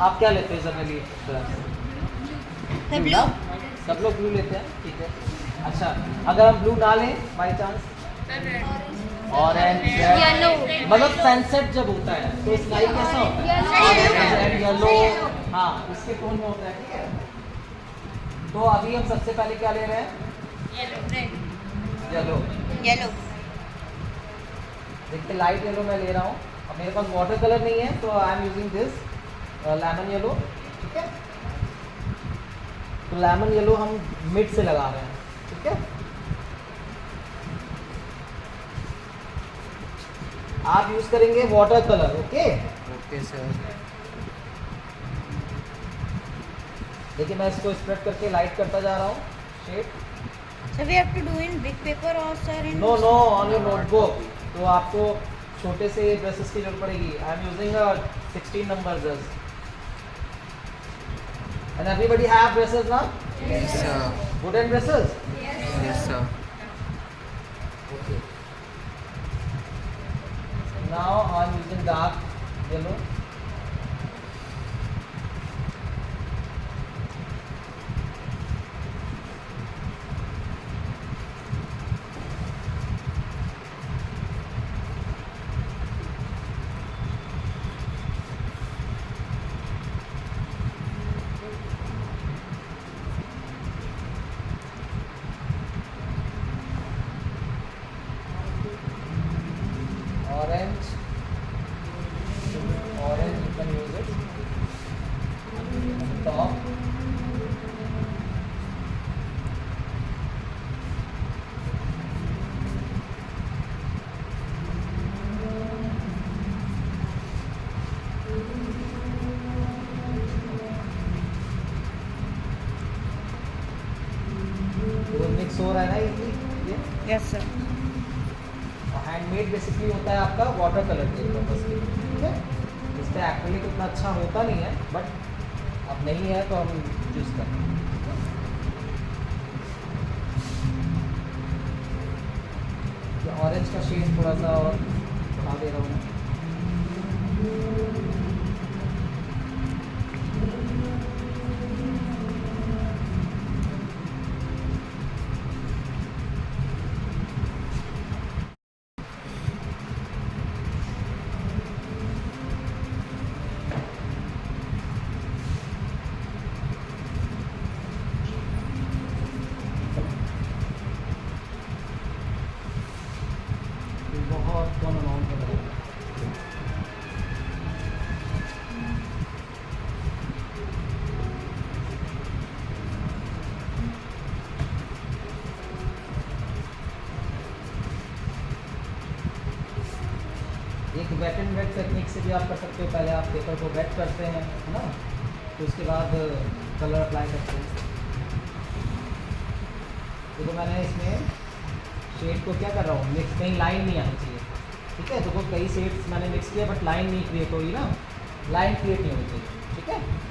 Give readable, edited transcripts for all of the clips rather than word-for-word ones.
आप क्या लेते हैं जनरली? ब्लू। सब लोग ब्लू लेते हैं, ठीक है। अच्छा, अगर हम ब्लू ना लें बाई चांस, ऑरेंज, येलो। मतलब सनसेट जब होता है तो स्काई कैसा होता है? Orange and yellow. हाँ, इसके टोन में होता है, ठीक है। तो अभी हम सबसे पहले क्या ले रहे हैं? येलो। येलो। देखते, लाइट येलो मैं ले रहा हूँ। अब मेरे पास वाटर कलर नहीं है तो आई am using this lemon yellow, ठीक है। तो लेमन येलो हम मिड से लगा रहे हैं, ठीक है। आप यूज करेंगे water colour, okay. Okay sir. देखिए मैं इसको स्प्रेड करके लाइट करता जा रहा हूँ shade. So we have to do in big paper or sir in no no, on your notebook. तो आपको छोटे से ब्रशेस की जरूरत पड़ेगी। I am using 16 number brush. And everybody have brushes ना? Yes sir. Wooden brushes? Yes sir. Okay. Now I'm using dark yellow. Orange, orange you can use it on the top. तो mix हो रहा है ना ये। Yes sir. Handmade basically होता है आपका वाटर कलर के पर्पस के लिए, ठीक है। इस पर एक्रेलिक उतना अच्छा होता नहीं है, बट अब नहीं है तो हम यूज़ करें। ऑरेंज का शेड थोड़ा सा और बढ़ा दे रहा हूँ। बहुत कम अमाउंट में लगेगा। एक वेट एंड वेट टेक्निक से भी आप कर सकते हो। पहले आप पेपर को वेट करते हैं, है ना, तो उसके बाद कलर अप्लाई करते हैं। तो मैंने इसमें शेड को क्या कर रहा हूँ, मिक्स, कहीं लाइन नहीं आनी चाहिए, ठीक है। तो कई शेड्स मैंने मिक्स किया बट लाइन नहीं क्रिएट होगी ना, लाइन क्रिएट नहीं होनी चाहिए, ठीक है।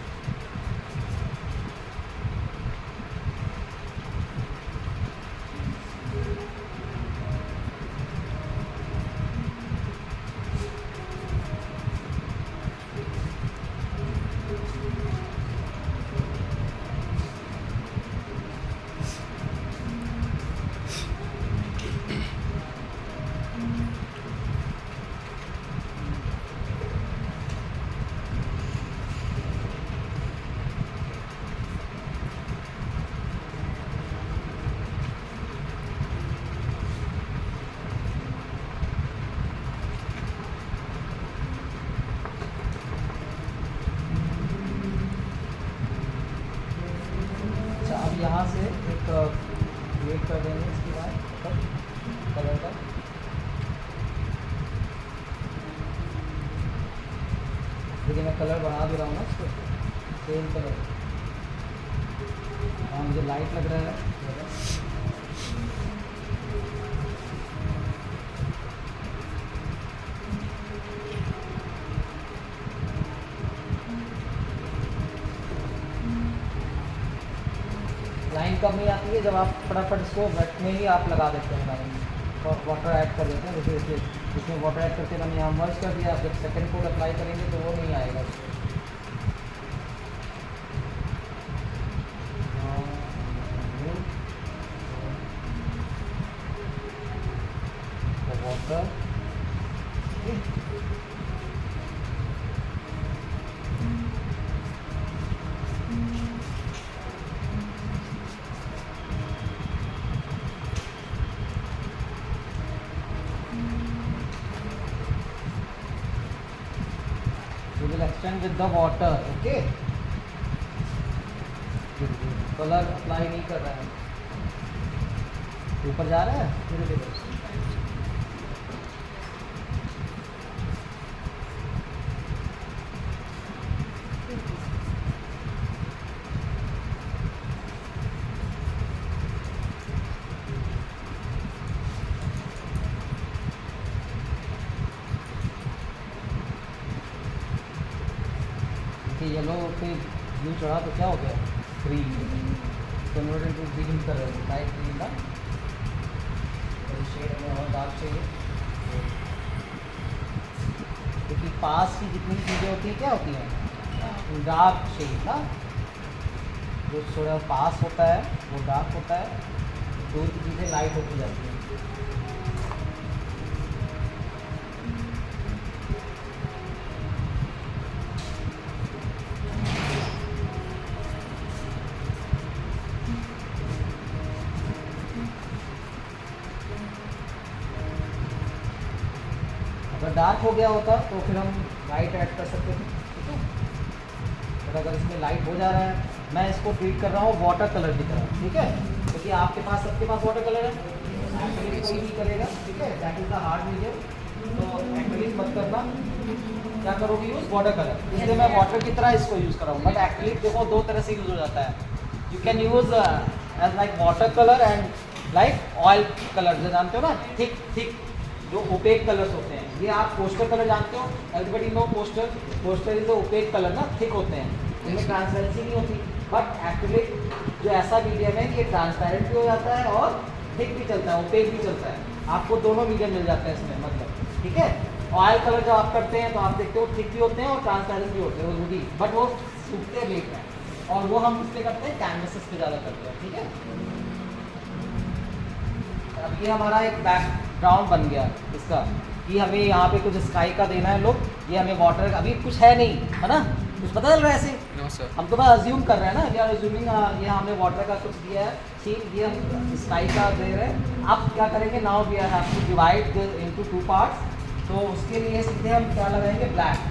अब यहाँ से एक वेट कर देंगे इसके बाद कलर का। देखिए मैं कलर बढ़ा भी रहा हूँ ना इसको, सेम कलर। हाँ मुझे लाइट लग रहा है। लाइन कब नहीं आती है, जब आप फटाफट इसको वेट में ही आप लगा देते हैं लाइन, और वाटर ऐड कर देते हैं। देखिए इसमें वाटर ऐड करके मैंने यहाँ मर्ज कर दिया। आप जब सेकंड कोड अप्लाई करेंगे तो वो नहीं आएगा। Water. We will extend with the water, okay? Colour apply नहीं कर रहा है, ऊपर जा रहा है धीरे धीरे। येलो पे ब्लू चढ़ा तो क्या हो गया, green convert into green colour, light green ना। शेड में और डार्क चाहिए, क्योंकि पास की जितनी चीज़ें होती हैं क्या होती हैं, डार्क शेड ना। जो थोड़ा पास होता है वो डार्क होता है, दूर की चीज़ें लाइट होती जाती हैं। अगर डार्क हो गया होता तो फिर हम लाइट ऐड कर सकते थे, ठीक है। और अगर इसमें लाइट हो जा रहा है, मैं इसको ट्रीट कर रहा हूँ वाटर कलर की तरह, ठीक है। क्योंकि आपके पास, सबके पास वाटर कलर है, एक्रेलिक कोई नहीं करेगा, ठीक है। That is the hard medium, तो एक्रेलिक मत करना, क्या करोगे यूज़ वाटर कलर। इसलिए मैं वाटर की तरह इसको यूज़ कर रहा हूँ। बट एक्रेलिक देखो दो तरह से यूज़ हो जाता है, you can use as like water colour and like oil colour, जो जानते हो ना, थिक थिक जो ओपेक कलर्स होते हैं। ये आप पोस्टर कलर जानते हो, everybody know poster, poster is opaque colour ना, थिक होते हैं, इनमें ट्रांसपेरेंसी नहीं होती। बट एक्रेलिक जो ऐसा मीडियम है, ये ट्रांसपेरेंट भी हो जाता है और थिक भी चलता है, ओपेक भी चलता है। आपको दोनों मीडियम मिल जाते हैं इसमें, मतलब, ठीक है। ऑयल कलर जब आप करते हैं तो आप देखते हो थिक भी होते हैं और ट्रांसपेरेंट भी होते हैं, वो भी, बट वो सूखते लेट हैं, और वो हम उस पर करते हैं कैनवसेस पे ज़्यादा करते हैं, ठीक है। अब ये हमारा एक बैकग्राउंड बन गया इसका, कि हमें यहाँ पे कुछ स्काई का देना है लुक। ये हमें वाटर, अभी कुछ है नहीं, है ना, कुछ पता चल रहा है ऐसे? No sir. हम तो बस अज्यूम कर रहे हैं ना, वी आर अज्यूमिंग। ये हमने वाटर का कुछ दिया है, ठीक, ये हम स्काई का दे रहे हैं। अब क्या करेंगे, now we have to divide into 2 parts. तो उसके लिए सीधे हम क्या लगाएंगे, ब्लैक।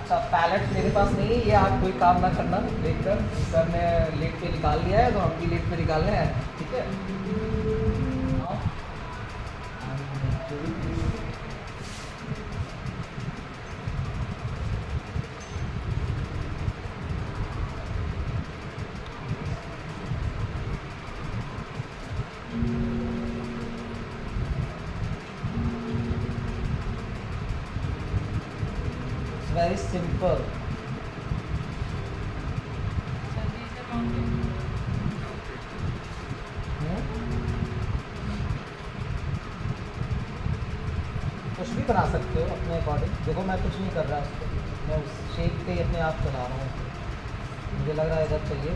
अच्छा, पैलेट मेरे पास नहीं है, ये आप कोई काम ना करना देखकर, सर ने लेट पे निकाल लिया है तो हम भी लेट पे निकालने हैं, ठीक है। Very simple. कुछ भी बना सकते हो अपने अकॉर्डिंग। देखो मैं कुछ नहीं कर रहा उसको, मैं उस शेप पे अपने आप चला रहा हूँ। मुझे लग रहा है इधर चाहिए,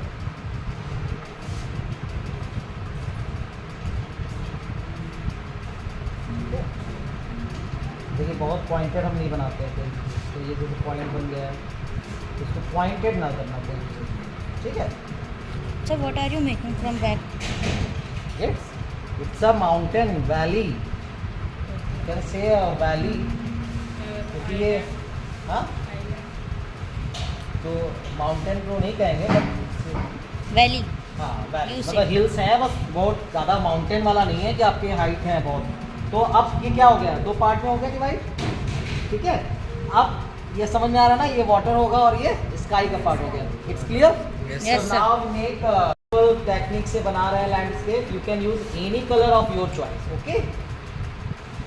देखिए बहुत पॉइंटेड हम नहीं बनाते हैं कोई, तो ये जो पॉइंट बन गया है इसको पॉइंटेड ना करना कोई, ठीक है। So what are you making from back? It's a mountain valley, you can say a valley, क्योंकि ये, हाँ, तो माउंटेन को नहीं कहेंगे, बट Valley. हाँ वैली, You मतलब say. हिल्स हैं, बस बहुत ज़्यादा माउंटेन वाला नहीं है कि आपके हाइट है बहुत। तो अब ये क्या हो गया, 2 पार्ट में हो गया डिवाइड, ठीक है। अब ये समझ में आ रहा है ना, ये वाटर होगा और ये स्काई का पार्ट हो गया। It's clear? Yes, Yes, sir. Now make technique से बना रहा है landscape, you can use any colour of your choice, okay.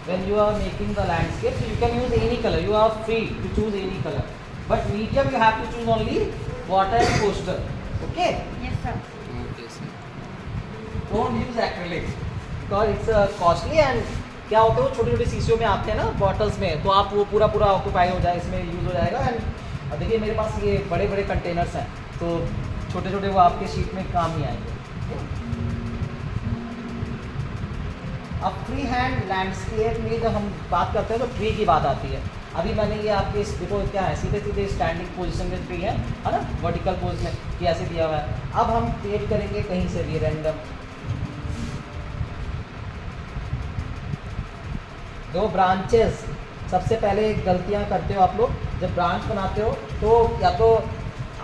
When you are making the landscape you can use any colour, you are free to choose any colour, but medium you have to choose only water and coaster, okay. Yes, sir. Okay sir. Don't use acrylic because it's costly, and क्या होता है वो छोटे छोटे शीशियों में आते हैं ना बॉटल्स में, तो आप वो पूरा पूरा ऑक्यूपाई हो जाए, इसमें यूज़ हो जाएगा। एंड देखिए मेरे पास ये बड़े बड़े कंटेनर्स हैं, तो छोटे छोटे वो आपके शीट में काम नहीं आएंगे। अब फ्री हैंड लैंडस्केप में जब हम बात करते हैं तो ट्री की बात आती है। अभी मैंने ये आपके इस देखो क्या है, सीधे सीधे स्टैंडिंग पोजीशन में ट्री है ना, वर्टिकल पोज में ये ऐसे दिया हुआ है। अब हम क्रिएट करेंगे कहीं से भी रैंडम 2 ब्रांचेस। सबसे पहले गलतियां करते हो आप लोग, जब ब्रांच बनाते हो तो या तो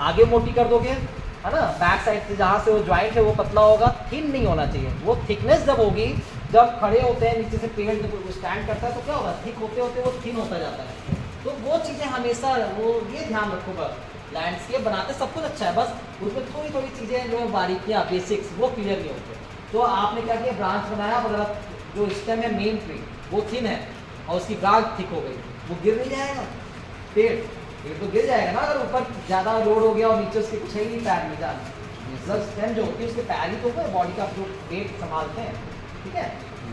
आगे मोटी कर दोगे है ना, बैक साइड से जहाँ से वो ज्वाइंट है वो पतला होगा, थिन नहीं होना चाहिए। वो थिकनेस जब होगी, जब खड़े होते हैं नीचे से पेड़ जब स्टैंड करता है तो क्या होगा, थिक होते होते वो थिन होता जाता है। तो वो चीज़ें हमेशा वो ये ध्यान रखो, बस लैंडस्केप बनाते सब कुछ अच्छा है, बस उसमें थोड़ी थोड़ी चीज़ें जो बारीकियाँ बेसिक्स वो क्लियर नहीं होते। तो आपने क्या किया, ब्रांच बनाया, मतलब जो स्टेम है मेन ट्री वो थिन है और उसकी ब्रांच थिक हो गई, वो गिर नहीं जाएगा पेड़ तो गिर जाएगा ना अगर ऊपर ज़्यादा लोड हो गया और नीचे उसके कुछ है ही नहीं, पैर में जाना। सब स्टेम जो होती है उसके पैर ही तो होगा, बॉडी का जो वेट संभालते हैं, ठीक है।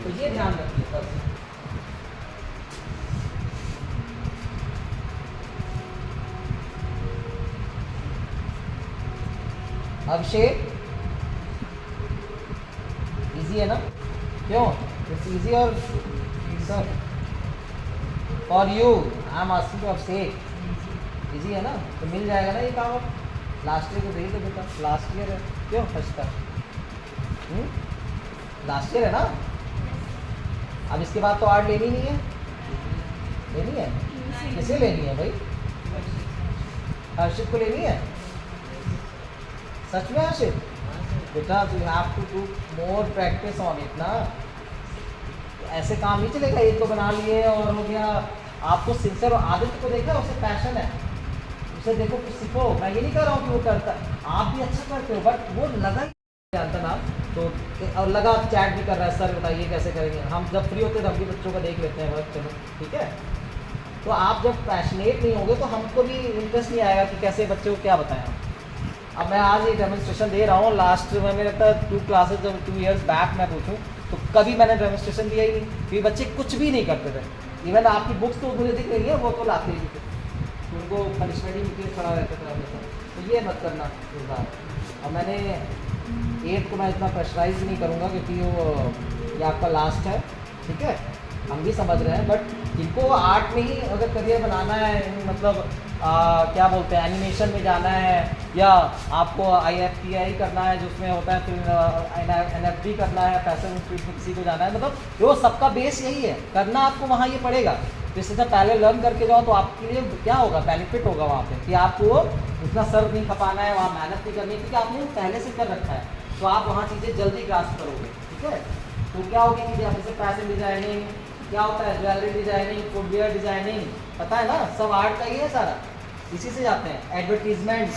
तो ये ध्यान रखिए बस। अब शेप इजी है ना, क्यों, इट्स इजी। और sir for you I am asking of shape easy है ना, तो मिल जाएगा ना ये काम। लास्ट ईयर को दे दो बेटा, लास्ट ईयर है, क्यों फर्स्ट का लास्ट ईयर है ना। अब इसके बाद तो आर्ट लेनी नहीं है, लेनी है, किसे लेनी है भाई, हर्षित को लेनी है, सच में हर्षित बेटा, you have to do more practice on it ना। ऐसे काम नहीं चलेगा, एक तो बना लिए और हो गया। आपको सिंसियर आदित्य को देखा, उसे पैशन है, उसे देखो कुछ सीखो। मैं ये नहीं कर रहा हूँ कि वो करता, आप भी अच्छा करते हो, बट वो लगा ही जानता ना, तो और लगा चैट भी कर रहा है, सर बताइए कैसे करेंगे। हम जब फ्री होते हैं हम भी बच्चों का देख लेते हैं वर्क, चलो ठीक है। तो आप जब पैशनेट नहीं होगे तो हमको भी इंटरेस्ट नहीं आएगा कि कैसे बच्चे को क्या बताएं। अब मैं आज एक डेमोन्स्ट्रेशन दे रहा हूँ, लास्ट में मेरे लगता है 2 क्लासेस जब 2 ईयर्स बैक मैं पूछूँ तो कभी मैंने डेमोन्स्ट्रेशन दिया ही नहीं, क्योंकि बच्चे कुछ भी नहीं करते थे। इवन आपकी बुक्स तो मुझे दिख रही है, वो तो लाते ही थे, उनको पनिशमेंट ही मुझे खड़ा रहता था हमेशा। तो ये मत करना इस बार। और मैंने 8 को मैं इतना प्रेशराइज नहीं करूँगा क्योंकि वो ये आपका लास्ट है, ठीक है, हम भी समझ रहे हैं। बट जिनको आर्ट में ही अगर करियर बनाना है, मतलब क्या बोलते हैं, एनिमेशन में जाना है, या आपको IFTI करना है जिसमें होता है, फिर NFD करना है, फैशन इंस्टीट्यूट में किसी को जाना है, मतलब वो सबका बेस यही है, करना आपको वहाँ ये पड़ेगा। तो इससे जब पहले लर्न करके जाओ तो आपके लिए क्या होगा, बेनिफिट होगा वहाँ पे, कि आपको उतना सर नहीं खपाना है, वहाँ मेहनत नहीं करनी, क्योंकि आपने पहले से कर रखा है, तो आप वहाँ चीज़ें जल्दी ग्रास्प करोगे, ठीक है। तो क्या होगी चीज़ें, आप जैसे फैशन डिजाइनिंग क्या होता है, ज्वेलरी डिजाइनिंग, फुटवेयर डिजाइनिंग, पता है ना, सब आर्ट का ही है सारा, इसी से जाते हैं। एडवर्टीजमेंट,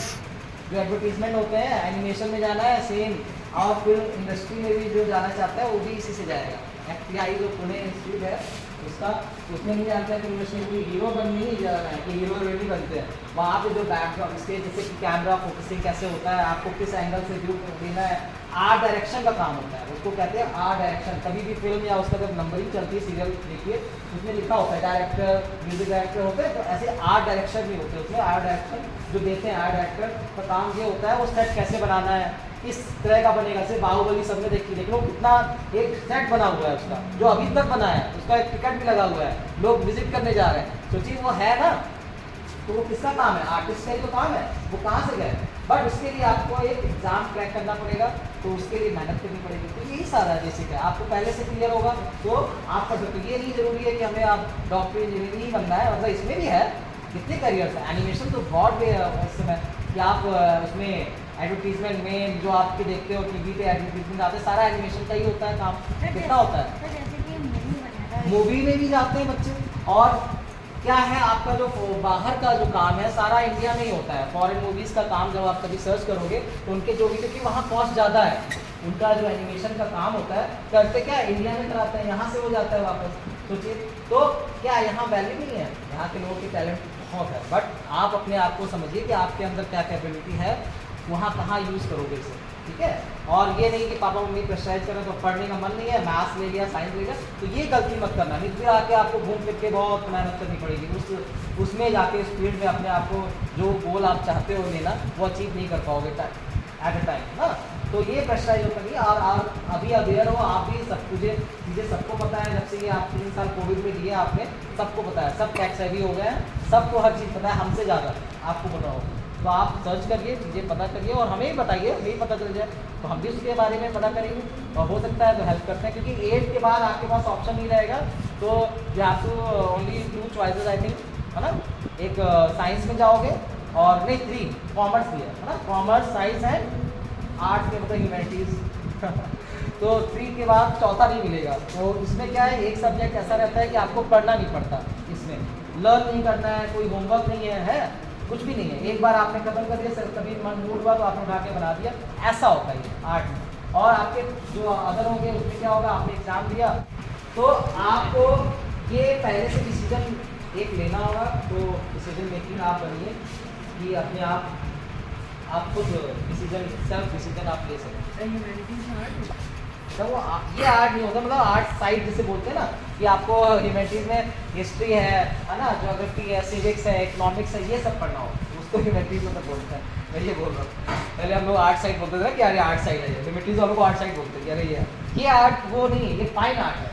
जो एडवर्टीजमेंट होते हैं, एनिमेशन में जाना है सेम, और फिर इंडस्ट्री में भी जो जाना चाहता है वो भी इसी से जाएगा। FTI जो पुणे इंस्टीट्यूट है उसका, उसमें नहीं जानते हैं कि इंडस्ट्री में कोई हीरो बनने नहीं जाना है, कि हीरो हीरोइन बनते हैं। वहाँ पे जो बैकग्राउंड इसके जैसे कि कैमरा फोकसिंग कैसे होता है, आपको किस एंगल से व्यू देना है, आर्ट डायरेक्शन का काम होता है, उसको कहते हैं आर्ट डायरेक्शन। कभी भी फिल्म या उसका जब नंबरिंग चलती है, सीरियल देखिए, उसमें लिखा होता है डायरेक्टर, म्यूजिक डायरेक्टर होते हैं, तो ऐसे आर्ट डायरेक्शन भी होते हैं। उसमें आर्ट डायरेक्शन जो देते हैं, आर्ट डायरेक्टर का काम ये होता है, वो सेट कैसे बनाना है, इस तरह का बनेगा। जैसे बाहुबली सब में देख लो कितना एक सेट बना हुआ है उसका, जो अभी तक बना है, उसका एक टिकट भी लगा हुआ है, लोग विजिट करने जा रहे हैं, सोचिए वो है ना। तो वो किसका काम है, आर्टिस्ट का ही तो काम है, वो कहाँ से गए। बट उसके लिए आपको एक एग्जाम क्रैक करना पड़ेगा, तो उसके लिए मेहनत करनी पड़ेगी। तो यही सारा बेसिक है, आपको पहले से क्लियर होगा तो आप कर सकते हो। ये नहीं जरूरी है कि हमें आप डॉक्टर इंजीनियर ही बनना है, मतलब इसमें भी है कितने करियर्स है। एनिमेशन तो बहुत वे है उस समय कि आप उसमें एडवर्टीजमेंट में जो आपके देखते हो टीवी पे एडवर्टीजमेंट आते हैं, सारा एनिमेशन का ही होता है काम। कितना होता है, मूवी में भी जाते हैं बच्चे। और क्या है आपका जो बाहर का जो काम है सारा इंडिया में ही होता है। फॉरेन मूवीज़ का काम जब आप कभी सर्च करोगे तो उनके जो भी, क्योंकि वहाँ कॉस्ट ज़्यादा है, उनका जो एनिमेशन का काम होता है, करते क्या इंडिया में कराते हैं, यहाँ से हो जाता है वापस। सोचिए तो क्या यहाँ वैल्यू नहीं है, यहाँ के लोगों की टैलेंट बहुत है। बट आप अपने आप को समझिए कि आपके अंदर क्या कैपेबिलिटी है, वहाँ कहाँ यूज़ करोगे इसे, ठीक है। और ये नहीं कि पापा मम्मी प्रेशराइज करें तो पढ़ने का मन नहीं है, मैथ्स ले लिया, साइंस ले लिया, तो ये गलती मत करना। नहीं फिर आके आपको घूम फिर के बहुत मेहनत करनी पड़ेगी, उसमें जाके उस फील्ड में अपने आप को जो गोल आप चाहते हो लेना वो अचीव नहीं कर पाओगे एट ए टाइम ना। तो ये प्रेशराइज होता है और अभी अवेयर हो आप भी, सब चीज़ें सबको पता है। जब से ये आप 3 साल कोविड में दिए आपने, सबको पता है, सब टैक्स हैवी हो गए हैं, सबको हर चीज़ पता है, हमसे ज़्यादा आपको पता होगा। तो आप सर्च करिए, चीज़ें पता करिए और हमें ही बताइए, हमें ही पता चल जाए तो हम भी उसके बारे में पता करेंगे और हो सकता है तो हेल्प करते हैं। क्योंकि 8 के बाद आपके पास ऑप्शन नहीं रहेगा, तो you have to only 2 choices I think, है ना। एक साइंस में जाओगे और नहीं 3 कॉमर्स भी है ना, कॉमर्स, साइंस एंड आर्ट्स के मतलब ह्यूमैनिटीज़। तो 3 के बाद चौथा नहीं मिलेगा। तो इसमें क्या है, एक सब्जेक्ट ऐसा रहता है कि आपको पढ़ना नहीं पड़ता, इसमें लर्न नहीं करना है, कोई होमवर्क नहीं है कुछ भी नहीं है। एक बार आपने खत्म कर दिया, सर कभी मन मूड हुआ तो आपने उठा के बना दिया, ऐसा होता है ये आर्ट में। और आपके जो अदर होंगे उसमें क्या होगा, आपने एग्जाम दिया तो आपको ये पहले से डिसीजन एक लेना होगा। तो डिसीजन मेकिंग आप बनिए कि अपने आप खुद डिसीजन, सेल्फ डिसीजन आप ले सकें। तो वो ये आर्ट नहीं होता, मतलब आर्ट साइड जिसे बोलते हैं ना, कि आपको ह्यूमैनिटीज़ में हिस्ट्री है ना, ज्योग्राफी है, सिविक्स है, इकोनॉमिक्स है, ये सब पढ़ना हो, उसको ह्यूमैनिटीज़ में तो बोलते हैं। मैं ये बोल रहा हूँ, पहले हम लोग आर्ट साइड बोलते थे कि अरे आर्ट साइड है, ह्यूमैनिटीज़ वालों को आर्ट साइड बोलते थे, अरे ये आर्ट वो नहीं है, ये फाइन आर्ट है।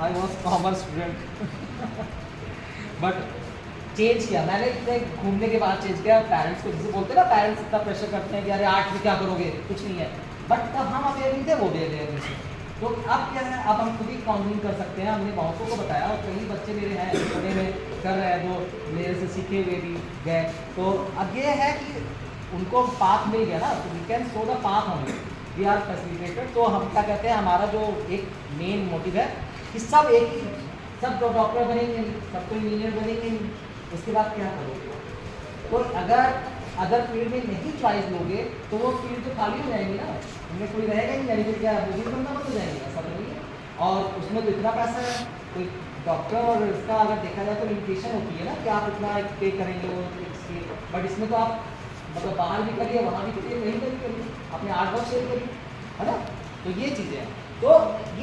I was commerce student but change किया मैंने, इतने घूमने के बाद चेंज किया। पेरेंट्स को जैसे बोलते हैं ना, पेरेंट्स इतना प्रेशर करते हैं कि अरे आर्ट में क्या करोगे, कुछ नहीं है, बट तब हम अवेयर नहीं थे, वो भी अवेयर नहीं थे। तो अब क्या है, अब हम खुद ही काउंसलिंग कर सकते हैं। हमने बहुतों को बताया और कई बच्चे मेरे हैं पढ़े में कर रहे हैं, जो मेरे से सीखे हुए भी गए। तो अब ये है कि उनको पाथ मिल गया ना, तो we can show the path only, we are facilitated. तो हम क्या कहते हैं, हमारा जो एक मेन मोटिव है कि सब एक ही, सब डॉक्टर बनेंगे, सब कोई इंजीनियर बनेंगे, उसके बाद क्या करोगे। तो अगर फील्ड में नहीं चॉइस लोगे तो वो फील्ड तो खाली हो जाएंगी ना, उनमें कोई रहेगा ही नहीं, क्या मुझे बनना बंद हो जाएंगे, ऐसा तो नहीं है। और उसमें तो इतना पैसा है, कोई डॉक्टर और इसका अगर देखा जाए तो लिमिटेशन होती है ना कि आप इतना पे करेंगे वो इसके, बट इसमें तो आप मतलब बाहर भी करिए, वहाँ भी करिए, कहीं पर भी करिए, अपने आर्ट वर्क शेयर करिए, है ना। तो ये चीज़ें हैं, तो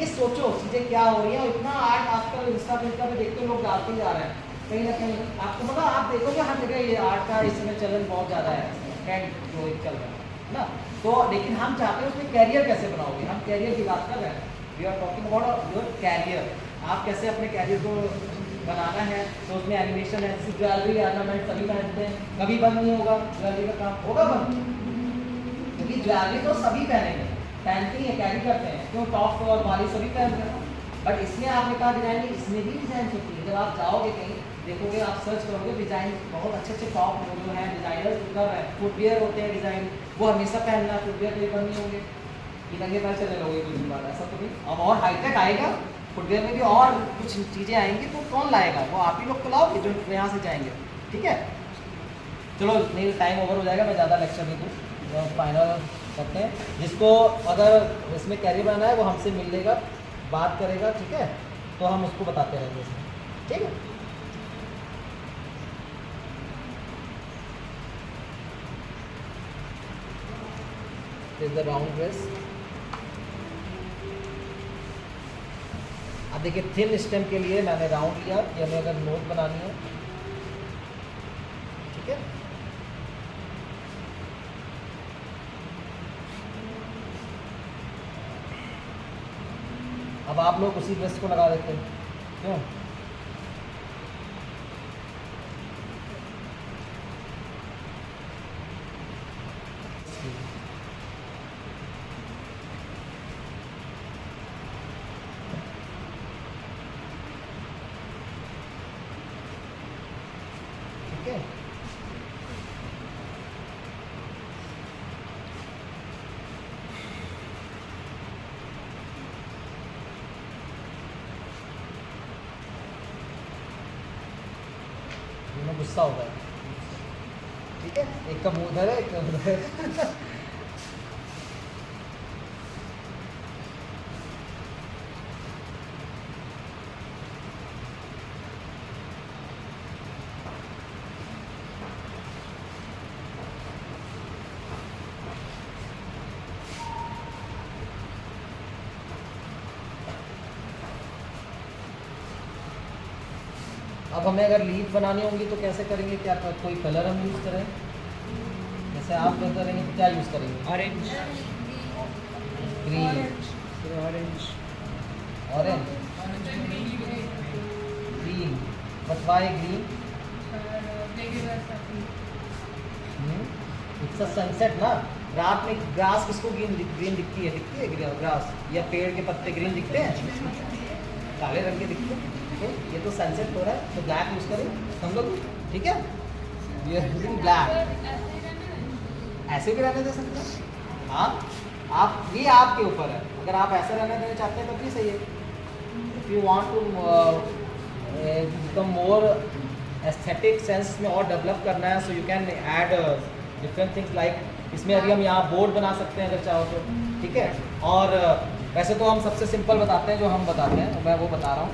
ये सोचो चीज़ें क्या हो रही है। इतना आर्ट आजकल इंस्टा पे देखते लोग डालते जा रहे हैं, कहीं ना कहीं आपको मतलब आप देखोगे हर जगह ये आर्ट का इस समय चलन बहुत ज़्यादा है, ट्रेंड जो एक चल रहा है ना। तो लेकिन हम चाहते हैं उसमें कैरियर कैसे बनाओगे, हम कैरियर की बात कर रहे हैं, we are talking about your career. आप कैसे अपने कैरियर को बनाना है, तो उसमें एनिमेशन है, ज्वेलरी ऑर्नामेंट सभी पहनते हैं, कभी बंद नहीं होगा ज्वेलरी का काम, होगा बंद, क्योंकि ज्वेलरी तो सभी पहनेंगे, पहनते ही कैरी करते हैं, क्यों टॉप और वाली सभी पहनते हैं। बट इसमें आपने कहा डिज़ाइन, इसमें भी डिज़ाइन होती है। जब आप जाओगे कहीं देखोगे, आप सर्च करोगे डिज़ाइन, बहुत अच्छे अच्छे टॉप जो हैं डिज़ाइनर्स कर रहे हैं, फुटवेयर होते हैं डिज़ाइन, वो हमेशा पहनना, फुटवेयर कहीं बंद नहीं होंगे कि नंगे पैर चले लोगे कुछ दिन बाद, ऐसा तो नहीं। अब और हाईटेक आएगा फुटवेयर में भी, और कुछ चीज़ें आएंगी, तो कौन लाएगा, वो आप ही लोग को लाओगे जो यहाँ से जाएंगे, ठीक है। चलो नहीं, टाइम ओवर हो जाएगा, मैं ज़्यादा लेक्चर नहीं दूँ, फाइनल करते हैं। जिसको अगर इसमें कैरियर बनाना है वो हमसे मिल लेगा, बात करेगा, ठीक है, तो हम उसको बताते रहेंगे, ठीक है। This is the round dress. अब देखिए थिन स्टेम के लिए मैंने राउंड लिया, कि हमें अगर नोट बनानी है, ठीक है। अब आप लोग उसी ड्रेस को लगा देते हैं, क्यों? ठीक है, गुस्सा होगा, ठीक है। एक का मुंह उधर है, एक का उधर है। अब हमें अगर लीफ बनानी होंगी तो कैसे करेंगे, क्या कोई कलर हम यूज़ करें? जैसे आप लोग करेंगे तो क्या यूज़ करेंगे? Orange green, orange orange, green, but why green? It's a sunset ना। रात में ग्रास किसको ग्रीन दिखती है? ग्रास या पेड़ के पत्ते ग्रीन दिखते हैं? काले रंग के दिखते हैं। तो ये तो सनसेट हो रहा है, तो ब्लैक यूज़ करें हम लोग, ठीक है? We are using black. ऐसे भी रहने दे सकते हैं हाँ, आप ये आपके ऊपर है। अगर आप ऐसे रहने देना चाहते हैं तो भी सही है। If you want to become more aesthetic sense में और डेवलप करना है, so you can add different things like, इसमें अभी हम यहाँ बोर्ड बना सकते हैं अगर चाहो तो, ठीक है? और वैसे तो हम सबसे सिंपल बताते हैं, जो हम बताते हैं मैं वो बता रहा हूँ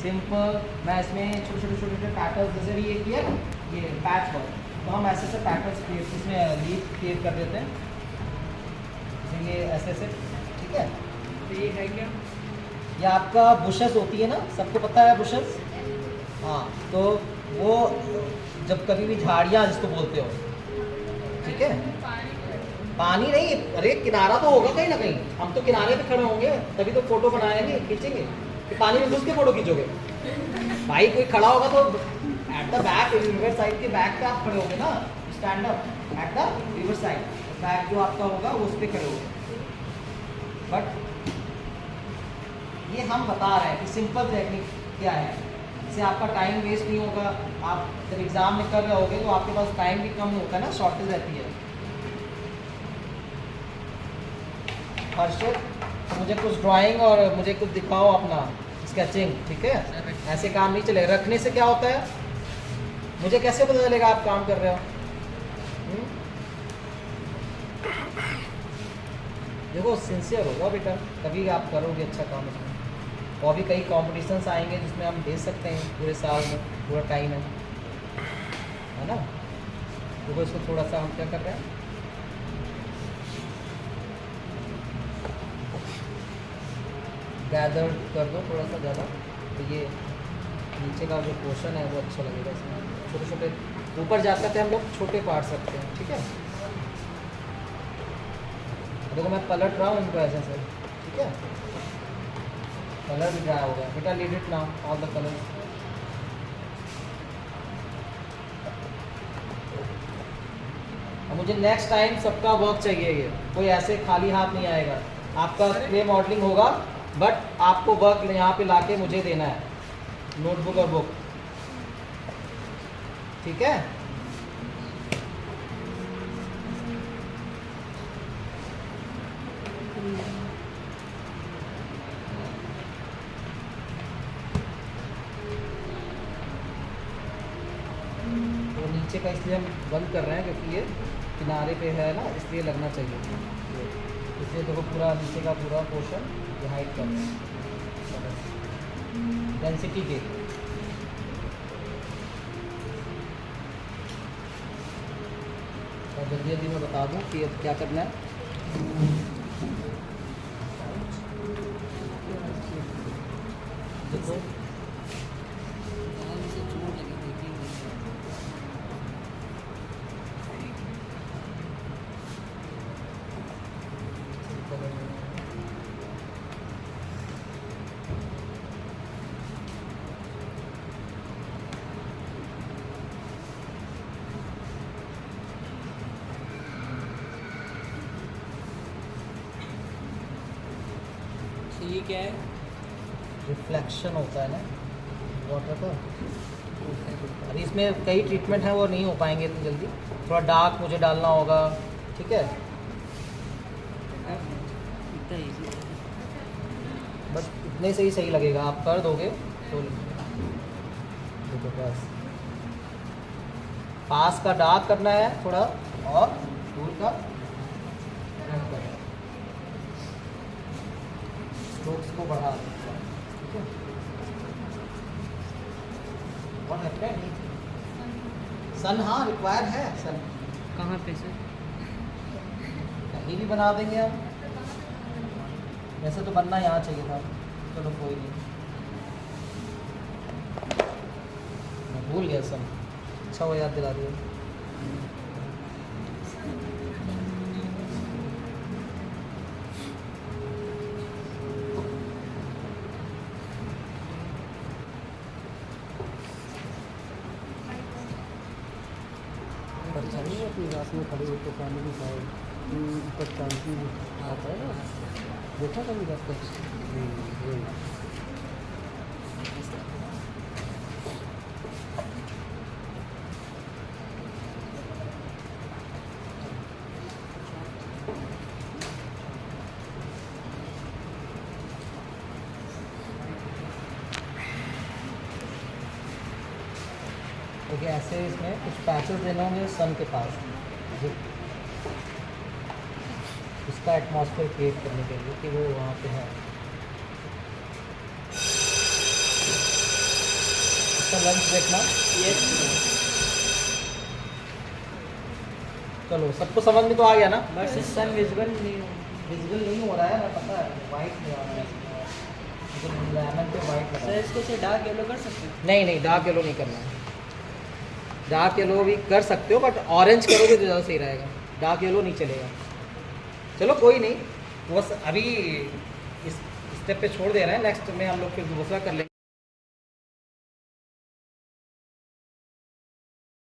सिंपल। मैं इसमें छोटे छोटे पैटर्न्स, जैसे भी ये किया ना, ये पैच वर्क, तो हम ऐसे ऐसे पैटर्न्स क्रिएट, इसमें लीफ क्रिएट कर देते हैं, जैसे ये ऐसे ऐसे, ठीक है? तो ये है क्या? ये आपका बुशेस होती है ना, सबको पता है बुशेस? हाँ, तो वो जब कभी भी झाड़ियाँ जिसको बोलते हो, ठीक है? पानी नहीं, अरे किनारा तो होगा कहीं ना कहीं, हम तो किनारे पे खड़े होंगे तभी तो फोटो बनाएंगे, खींचेंगे। कि पानी में घुस के फोटो खींचोगे भाई? कोई खड़ा होगा तो at the back, river side के बैक पे आप खड़े होंगे ना, stand up at the river side, back जो आपका होगा वो उस पर खड़े होंगे। बट ये हम बता रहे हैं कि सिंपल टेक्निक क्या है, इससे आपका टाइम वेस्ट नहीं होगा। आप जब एग्जाम में कर रहे होगे तो आपके पास टाइम भी कम होता है ना, शॉर्टेज रहती है। हर्षित, तो मुझे कुछ ड्राइंग और मुझे कुछ दिखाओ अपना स्केचिंग, ठीक है? ऐसे काम नहीं चलेगा। रखने से क्या होता है, मुझे कैसे पता चलेगा आप काम कर रहे हो? देखो सिंसियर होगा बेटा, तभी आप करोगे अच्छा काम इसमें। और भी कई कॉम्पिटिशन्स आएंगे जिसमें हम दे सकते हैं, पूरे साल में पूरा टाइम है ना? देखो इसको थोड़ा सा हम क्या कर रहे हैं, गैदर कर दो थोड़ा सा ज़्यादा, तो ये नीचे का जो पोर्शन है वो अच्छा लगेगा। इसमें छोटे छोटे ऊपर जाते थे हम लोग, छोटे पार्ट्स रखते हैं, ठीक है? देखो मैं पलट रहा हूँ इनको ऐसे से, ठीक है? कलर भी ड्राई हो गया बेटा, lead it now all the colours. मुझे नेक्स्ट टाइम सबका वर्क चाहिए, ये कोई ऐसे खाली हाथ नहीं आएगा। आपका क्ले मॉडलिंग होगा, बट आपको वर्क यहाँ पे लाके मुझे देना है, नोटबुक और बुक, ठीक है? तो नीचे का इसलिए हम बंद कर रहे हैं क्योंकि ये किनारे पे है ना, इसलिए लगना चाहिए। इसलिए देखो पूरा नीचे का पूरा पोर्शन ये हाइड कर रहे हैं डेंसिटी के। और जल्दी जल्दी मैं बता दूं कि अब क्या करना है। देखो ये क्या है? रिफ्लेक्शन होता है ना वाटर का। अरे इसमें कई ट्रीटमेंट है, वो नहीं हो पाएंगे इतनी जल्दी, थोड़ा डार्क मुझे डालना होगा, ठीक है? इतना इजी है। बस इतने से ही सही लगेगा, आप कर दोगे तो देखो बस। पास का डार्क करना है थोड़ा और दूर का रेड करना है, स्ट्रोक्स को बढ़ा दो, ठीक है? What happened? सन हाँ रिक्वायर है सन। कहाँ पे सर? कहीं भी बना देंगे हम, वैसे तो बनना यहाँ चाहिए था, चलो कोई नहीं, मैं भूल गया सन। अच्छा वो याद दिला दिया। अच्छा नहीं है अपनी रात में खड़े होकर पानी भी खाए ऊपर शांति आता है ना, देखा कभी रात तक। वही देखिए ऐसे इसमें कुछ पैचेस देने होंगे सन के पास जो इसका एटमॉस्फेयर क्रिएट करने के लिए कि वो वहाँ पे है। इसका लंच देखना। चलो सबको समझ में तो आ गया ना। बस सन विजिबल नहीं हो। विजिबल नहीं हो रहा है, मैं पता है वाइट नहीं आ रहा है इसमें, लेमन पे वाइट लगा सर है। इसको से डार्क येलो कर सकते हैं? नहीं नहीं डार्क येलो नहीं करना है। डार्क येलो भी कर सकते हो बट ऑरेंज करोगे तो ज़्यादा सही रहेगा, डार्क येलो नहीं चलेगा। चलो कोई नहीं, बस अभी इस स्टेप पे छोड़ दे रहे हैं, नेक्स्ट में हम लोग फिर दूसरा कर लेंगे।